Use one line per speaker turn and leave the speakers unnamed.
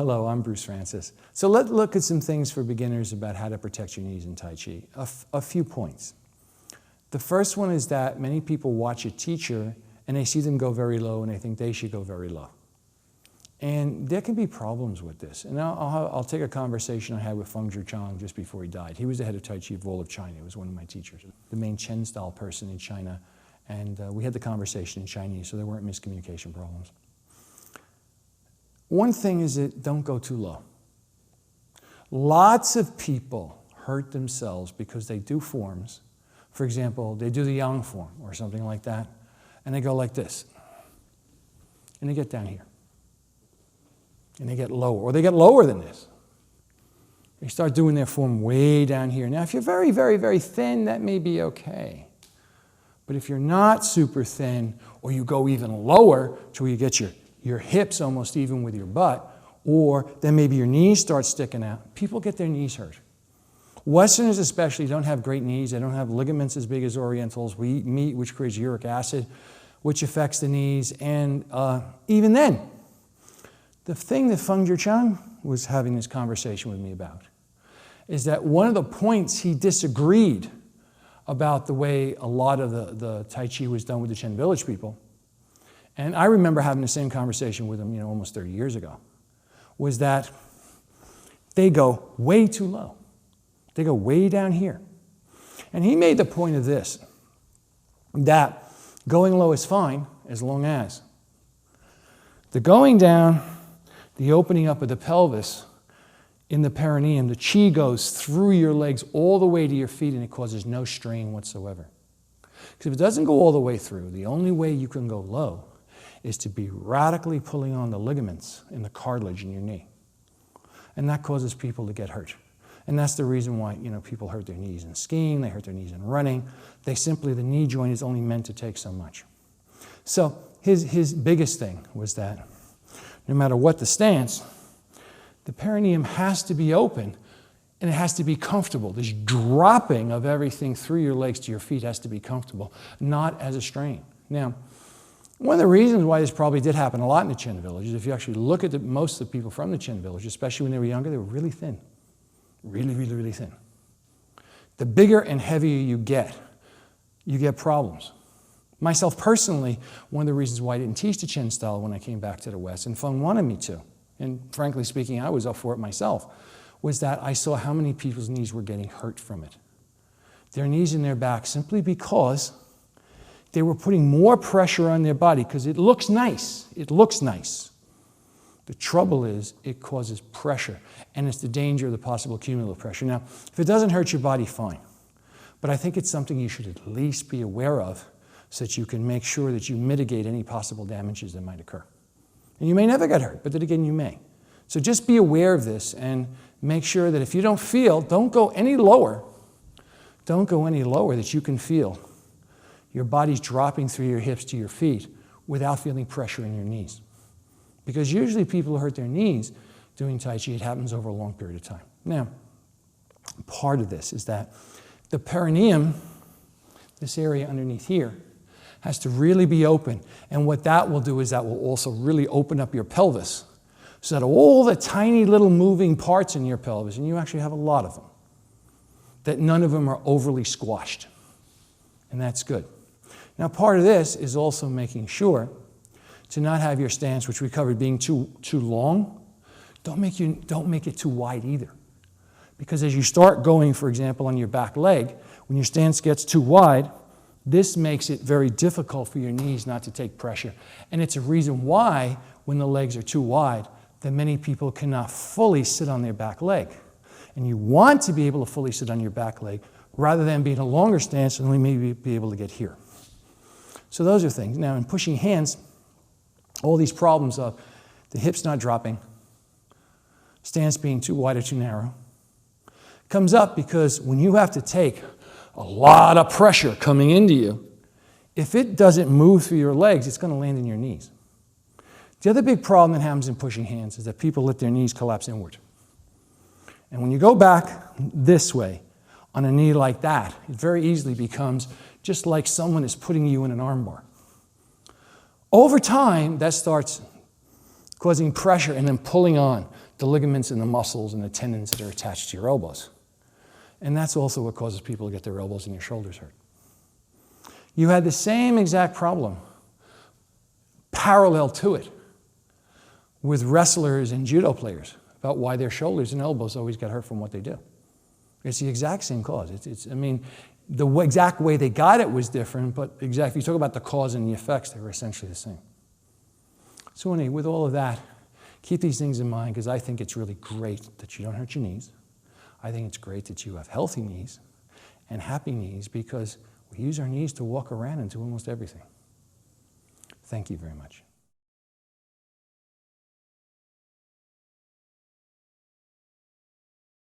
Hello, I'm Bruce Francis. So let's look at some things for beginners about how to protect your knees in Tai Chi. A few points. The first one is that many people watch a teacher and they see them go very low and they think they should go very low. And there can be problems with this. And I'll take a conversation I had with Feng Zhichang just before he died. He was the head of Tai Chi of all of China. He was one of my teachers, the main Chen style person in China. And we had the conversation in Chinese, so there weren't miscommunication problems. One thing is that don't go too low. Lots of people hurt themselves because they do forms. For example, they do the yang form or something like that, and they go like this. And they get down here. And they get lower, or they get lower than this. They start doing their form way down here. Now, if you're very, very, very thin, that may be okay. But if you're not super thin, or you go even lower to where you get your hips almost even with your butt, or then maybe your knees start sticking out, people get their knees hurt. Westerners especially don't have great knees. They don't have ligaments as big as Orientals. We eat meat, which creates uric acid, which affects the knees. And even then, the thing that Feng Zhichang was having this conversation with me about is that one of the points he disagreed about the way a lot of the Tai Chi was done with the Chen village people, and I remember having the same conversation with him, almost 30 years ago, was that they go way too low. They go way down here. And he made the point of this, that going low is fine as long as the going down, the opening up of the pelvis in the perineum, the qi goes through your legs all the way to your feet and it causes no strain whatsoever. Because if it doesn't go all the way through, the only way you can go low is to be radically pulling on the ligaments in the cartilage in your knee. And that causes people to get hurt. And that's the reason why people hurt their knees in skiing, they hurt their knees in running. The knee joint is only meant to take so much. So his biggest thing was that no matter what the stance, the perineum has to be open and it has to be comfortable. This dropping of everything through your legs to your feet has to be comfortable, not as a strain. Now, one of the reasons why this probably did happen a lot in the Chen villages, if you actually look at most of the people from the Chen village, especially when they were younger, they were really thin. Really, really, really thin. The bigger and heavier you get problems. Myself personally, one of the reasons why I didn't teach the Chen style when I came back to the West, and Feng wanted me to, and frankly speaking, I was up for it myself, was that I saw how many people's knees were getting hurt from it. Their knees and their back simply because they were putting more pressure on their body because it looks nice. It looks nice. The trouble is it causes pressure, and it's the danger of the possible cumulative pressure. Now, if it doesn't hurt your body, fine. But I think it's something you should at least be aware of so that you can make sure that you mitigate any possible damages that might occur. And you may never get hurt, but then again, you may. So just be aware of this and make sure that if you don't feel, don't go any lower. Don't go any lower that you can feel your body's dropping through your hips to your feet without feeling pressure in your knees. Because usually people who hurt their knees doing Tai Chi, it happens over a long period of time. Now, part of this is that the perineum, this area underneath here, has to really be open. And what that will do is that will also really open up your pelvis so that all the tiny little moving parts in your pelvis, and you actually have a lot of them, that none of them are overly squashed. And that's good. Now, part of this is also making sure to not have your stance, which we covered, being too long. Don't make it too wide either. Because as you start going, for example, on your back leg, when your stance gets too wide, this makes it very difficult for your knees not to take pressure. And it's a reason why, when the legs are too wide, that many people cannot fully sit on their back leg. And you want to be able to fully sit on your back leg rather than be in a longer stance and we may be able to get here. So those are things. Now, in pushing hands, all these problems of the hips not dropping, stance being too wide or too narrow, comes up because when you have to take a lot of pressure coming into you, if it doesn't move through your legs, it's going to land in your knees. The other big problem that happens in pushing hands is that people let their knees collapse inward. And when you go back this way on a knee like that, it very easily becomes just like someone is putting you in an armbar. Over time, that starts causing pressure and then pulling on the ligaments and the muscles and the tendons that are attached to your elbows. And that's also what causes people to get their elbows and their shoulders hurt. You had the same exact problem parallel to it with wrestlers and judo players about why their shoulders and elbows always get hurt from what they do. It's the exact same cause. I mean, the exact way they got it was different, but exactly, you talk about the cause and the effects, they were essentially the same. So anyway, with all of that, keep these things in mind because I think it's really great that you don't hurt your knees. I think it's great that you have healthy knees and happy knees because we use our knees to walk around and do almost everything. Thank you very much.